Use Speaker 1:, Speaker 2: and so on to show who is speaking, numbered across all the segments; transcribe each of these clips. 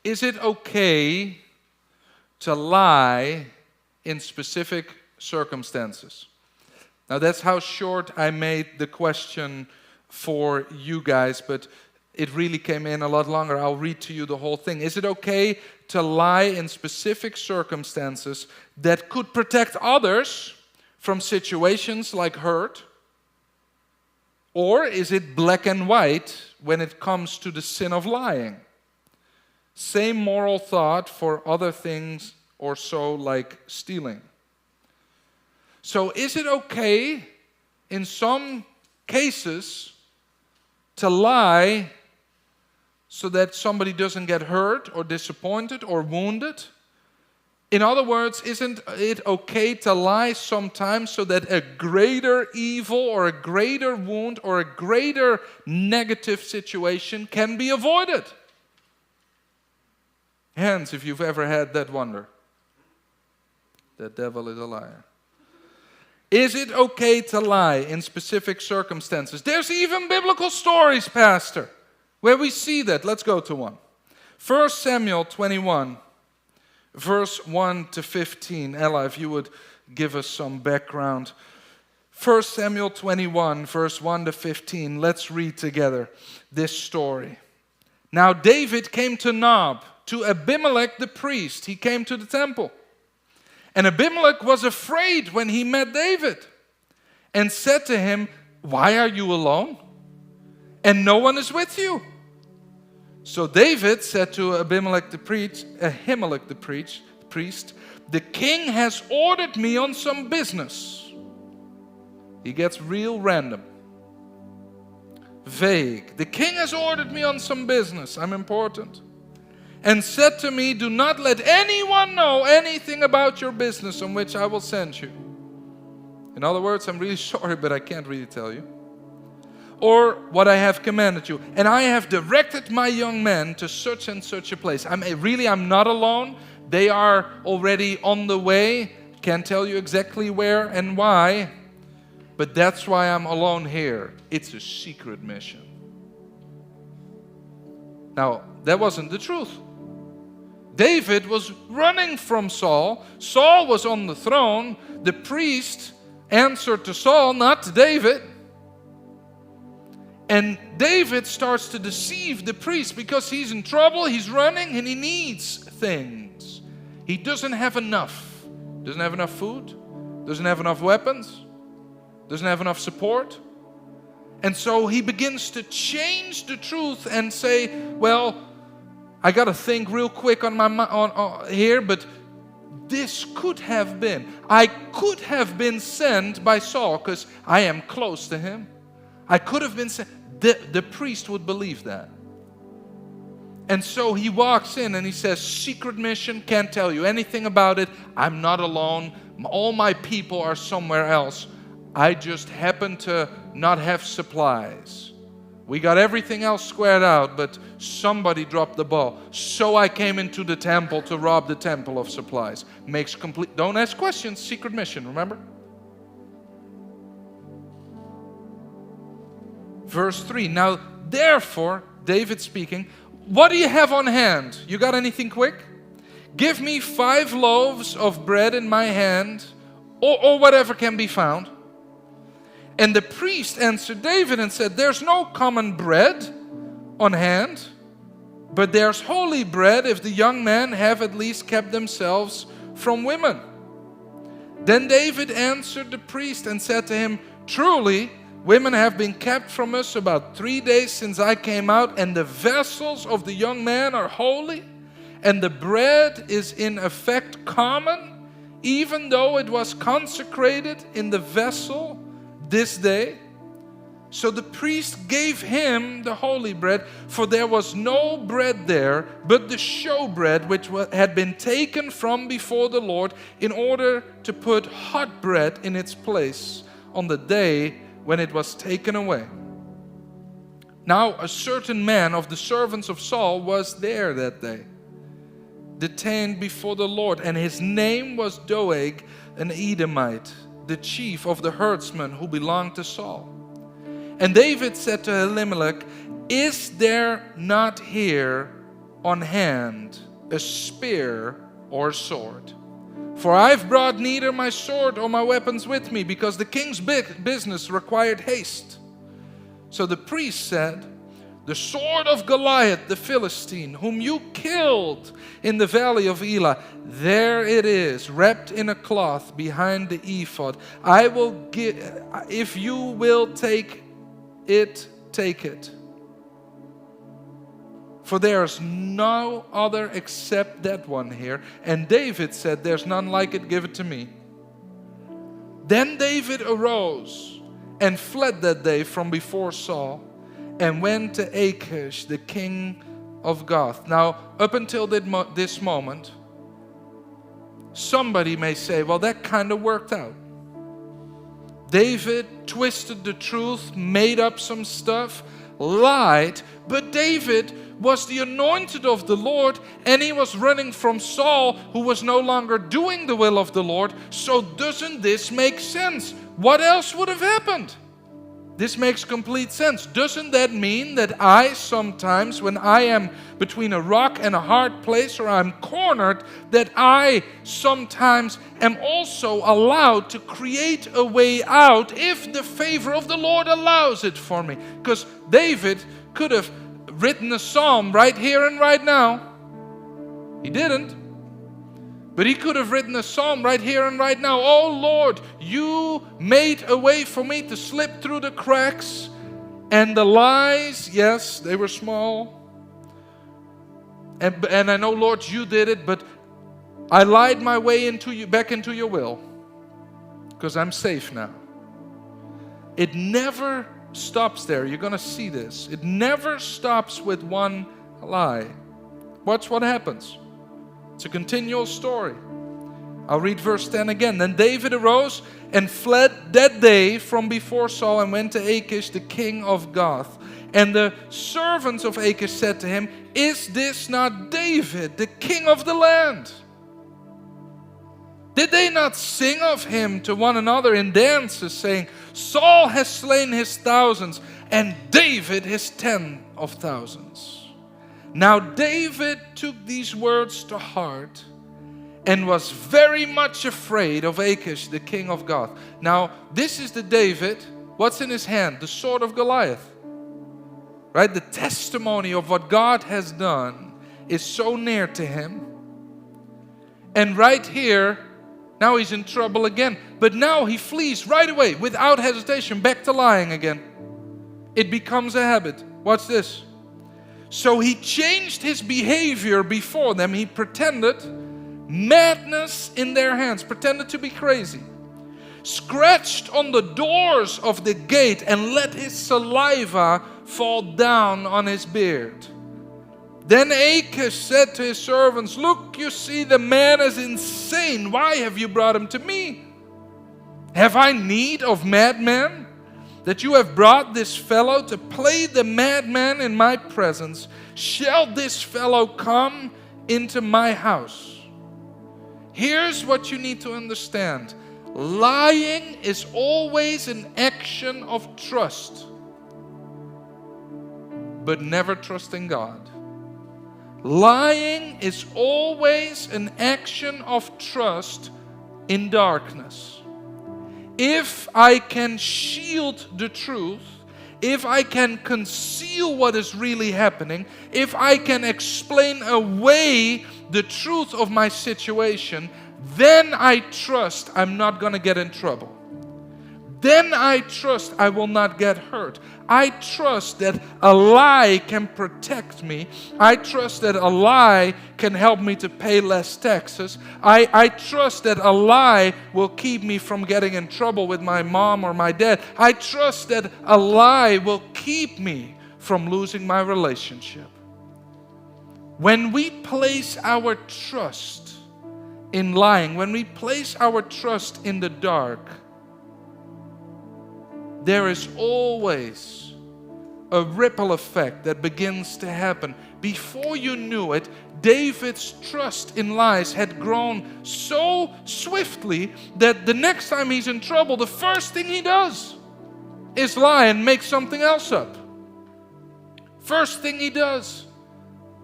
Speaker 1: Is it okay to lie in specific circumstances? Now that's how short I made the question for you guys, but it really came in a lot longer. I'll read to you the whole thing. Is it okay to lie in specific circumstances that could protect others from situations like hurt? Or is it black and white when it comes to the sin of lying? Same moral thought for other things or so, like stealing. So is it okay in some cases to lie so that somebody doesn't get hurt or disappointed or wounded? In other words, isn't it okay to lie sometimes so that a greater evil or a greater wound or a greater negative situation can be avoided? Hands if you've ever had that wonder. The devil is a liar. Is it okay to lie in specific circumstances? There's even biblical stories, Pastor, where we see that. Let's go to one. 1 Samuel 21, verse 1 to 15. Ella, if you would give us some background. 1 Samuel 21, verse 1 to 15. Let's read together this story. Now David came to Nob, to Abimelech the priest. He came to the temple. And Abimelech was afraid when he met David and said to him, "Why are you alone? And no one is with you?" So David said to Abimelech the priest, Ahimelech the priest, "The king has ordered me on some business." He gets real random. Vague. "The king has ordered me on some business. I'm important. And said to me, 'Do not let anyone know anything about your business on which I will send you.'" In other words, I'm really sorry, but I can't really tell you. "Or what I have commanded you. And I have directed my young men to such and such a place." I'm not alone. They are already on the way. Can't tell you exactly where and why. But that's why I'm alone here. It's a secret mission. Now, that wasn't the truth. David was running from Saul. Saul was on the throne. The priest answered to Saul, not to David. And David starts to deceive the priest because he's in trouble, he's running, and he needs things. He doesn't have enough. Doesn't have enough food. Doesn't have enough weapons. Doesn't have enough support. And so he begins to change the truth and say, "Well, I got to think real quick on here, but this could have been. I could have been sent by Saul because I am close to him. I could have been sent." The priest would believe that. And so he walks in and he says, "Secret mission, can't tell you anything about it. I'm not alone. All my people are somewhere else. I just happen to not have supplies. We got everything else squared out, but somebody dropped the ball. So I came into the temple to rob the temple of supplies." Makes complete, don't ask questions, secret mission, remember? Verse 3, "Now therefore," David speaking, "what do you have on hand? You got anything quick? Give me 5 loaves of bread in my hand, or whatever can be found." And the priest answered David and said, "There's no common bread on hand, but there's holy bread if the young men have at least kept themselves from women." Then David answered the priest and said to him, "Truly, women have been kept from us about 3 days since I came out, and the vessels of the young man are holy, and the bread is in effect common, even though it was consecrated in the vessel this day." So the priest gave him the holy bread, for there was no bread there, but the showbread which had been taken from before the Lord, in order to put hot bread in its place on the day when it was taken away. Now a certain man of the servants of Saul was there that day, detained before the Lord, and his name was Doeg, an Edomite, the chief of the herdsmen who belonged to Saul. And David said to Ahimelech, "Is there not here on hand a spear or sword. For I've brought neither my sword or my weapons with me, because the king's business required haste. So the priest said, the sword of Goliath the Philistine, whom you killed in the valley of Elah, there it is, wrapped in a cloth behind the ephod. I will give, if you will take it, take it. For there is no other except that one here. And David said, there's none like it, give it to me. Then David arose and fled that day from before Saul, and went to Achish, the king of Gath. Now, up until this moment, somebody may say, well, that kind of worked out. David twisted the truth, made up some stuff, lied, but David was the anointed of the Lord, and he was running from Saul, who was no longer doing the will of the Lord. So doesn't this make sense? What else would have happened? This makes complete sense. Doesn't that mean that I sometimes, when I am between a rock and a hard place, or I'm cornered, that I sometimes am also allowed to create a way out if the favor of the Lord allows it for me? Because David could have written a psalm right here and right now. He didn't. But he could have written a psalm right here and right now. Oh Lord, you made a way for me to slip through the cracks. And the lies, yes, they were small. And I know, Lord, you did it, but I lied my way back into your will. Because I'm safe now. It never stops there. You're going to see this. It never stops with one lie. Watch what happens. It's a continual story. I'll read verse 10 again. Then David arose and fled that day from before Saul, and went to Achish, the king of Gath. And the servants of Achish said to him, is this not David, the king of the land? Did they not sing of him to one another in dances, saying, Saul has slain his thousands, and David his 10 of thousands? Now David took these words to heart, and was very much afraid of Achish, the king of Gath. Now, this is the David. What's in his hand? The sword of Goliath. Right? The testimony of what God has done is so near to him. And right here, now he's in trouble again. But now he flees right away, without hesitation, back to lying again. It becomes a habit. Watch this. So he changed his behavior before them. He pretended madness in their hands, pretended to be crazy, scratched on the doors of the gate, and let his saliva fall down on his beard. Then Achish said to his servants, look, you see, the man is insane. Why have you brought him to me? Have I need of madmen, that you have brought this fellow to play the madman in my presence? Shall this fellow come into my house? Here's what you need to understand. Lying is always an action of trust, but never trusting God. Lying is always an action of trust in darkness. If I can shield the truth, if I can conceal what is really happening, if I can explain away the truth of my situation, then I trust I'm not going to get in trouble. Then I trust I will not get hurt. I trust that a lie can protect me. I trust that a lie can help me to pay less taxes. I trust that a lie will keep me from getting in trouble with my mom or my dad. I trust that a lie will keep me from losing my relationship. When we place our trust in lying, when we place our trust in the dark, there is always a ripple effect that begins to happen. Before you knew it, David's trust in lies had grown so swiftly that the next time he's in trouble, the first thing he does is lie and make something else up. First thing he does.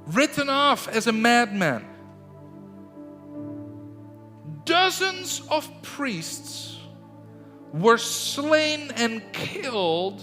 Speaker 1: written off as a madman. Dozens of priests were slain and killed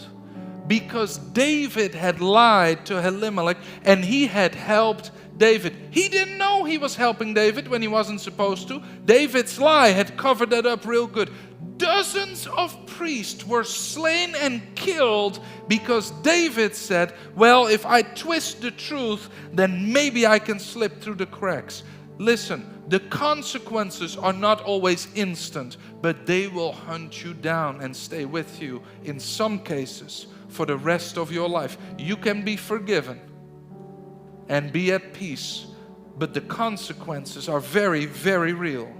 Speaker 1: because David had lied to Elimelech and he had helped David. He didn't know he was helping David when he wasn't supposed to. David's lie had covered that up real good. Dozens of priests were slain and killed because David said, well, if I twist the truth, then maybe I can slip through the cracks. Listen, the consequences are not always instant, but they will hunt you down and stay with you in some cases for the rest of your life. You can be forgiven and be at peace, but the consequences are very, very real.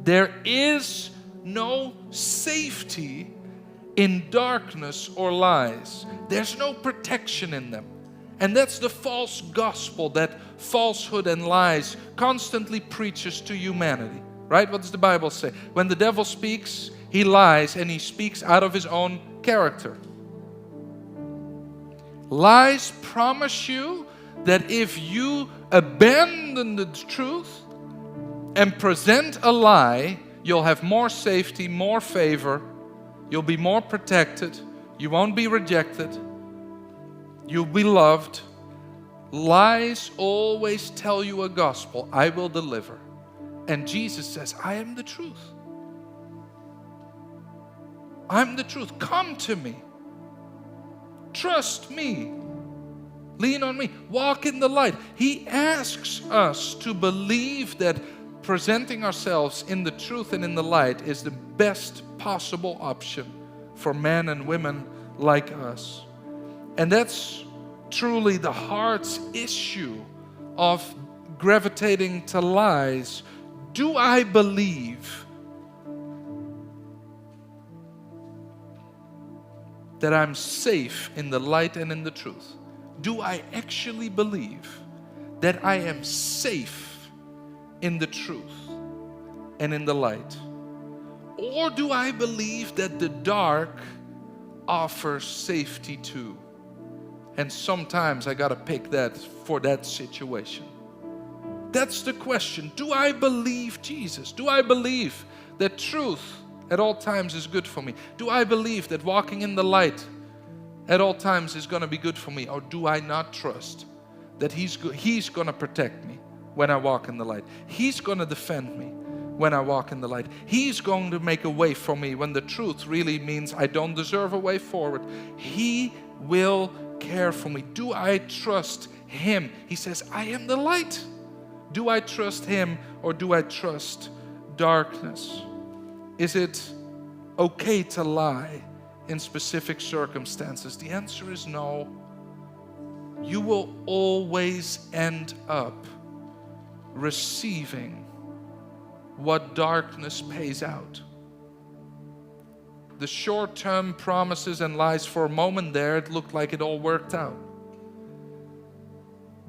Speaker 1: There is no safety in darkness or lies. There's no protection in them. And that's the false gospel that falsehood and lies constantly preaches to humanity. Right? What does the Bible say? When the devil speaks, he lies and he speaks out of his own character. Lies promise you that if you abandon the truth and present a lie, you'll have more safety, more favor, you'll be more protected, you won't be rejected, you'll be loved. Lies always tell you a gospel, I will deliver. And Jesus says, I am the truth. I'm the truth. Come to me. Trust me. Lean on me. Walk in the light. He asks us to believe that presenting ourselves in the truth and in the light is the best possible option for men and women like us. And that's truly the heart's issue of gravitating to lies. Do I believe that I'm safe in the light and in the truth? Do I actually believe that I am safe in the truth and in the light? Or do I believe that the dark offers safety too? And sometimes I gotta pick that for that situation. That's the question. Do I believe Jesus? Do I believe that truth at all times is good for me? Do I believe that walking in the light at all times is going to be good for me? Or do I not trust that He's going to protect me when I walk in the light? He's going to defend me when I walk in the light. He's going to make a way for me when the truth really means I don't deserve a way forward. He will care for me. Do I trust Him? He says, I am the light. Do I trust Him or do I trust darkness? Is it okay to lie in specific circumstances? The answer is no. You will always end up receiving what darkness pays out. The short-term promises and lies, for a moment there, it looked like it all worked out.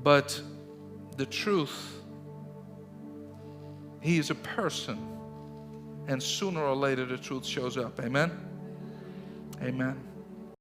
Speaker 1: But the truth, He is a person. And sooner or later the truth shows up. Amen? Amen.